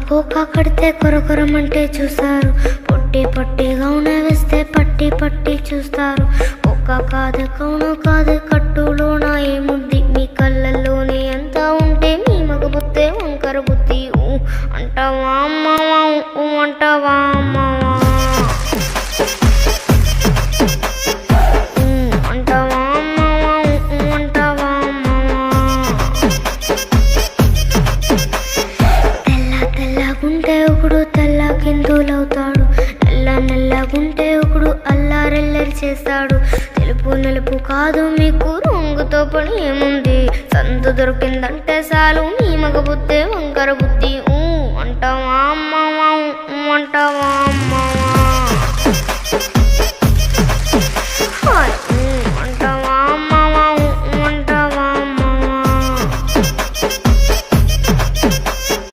Cocoa కడితే కొరకొరమంటే చూస్తారు. పొట్టి పొట్టిగా వేస్తే పట్టి పట్టి చూస్తారు. కోకా కాదు కౌను కాదు కట్టులోన ఏముంది, మీ కళ్ళల్లోనే ఎంత ఉంటే మీ మగ బుద్ధే వంకర బుద్ధి. అంటావా అమ్మవా అంటావా అమ్మవా అంటావా అమ్మవా అంటావా అమ్మవా. తెల్లగుంటే ఒకడు తెల్ల కిందులవుతాడు, నల్లగుంటే ఒకడు అల్లారెల్లరి చేస్తాడు. తెలుపు నలుపు కాదు మీకు రంగుతో పని ఏముంది, సందు దొరికిందంటే చాలు మీ మగ బుద్ధే వంకర బుద్ధి. అంటావా అమ్మవా అంటావా అమ్మవా.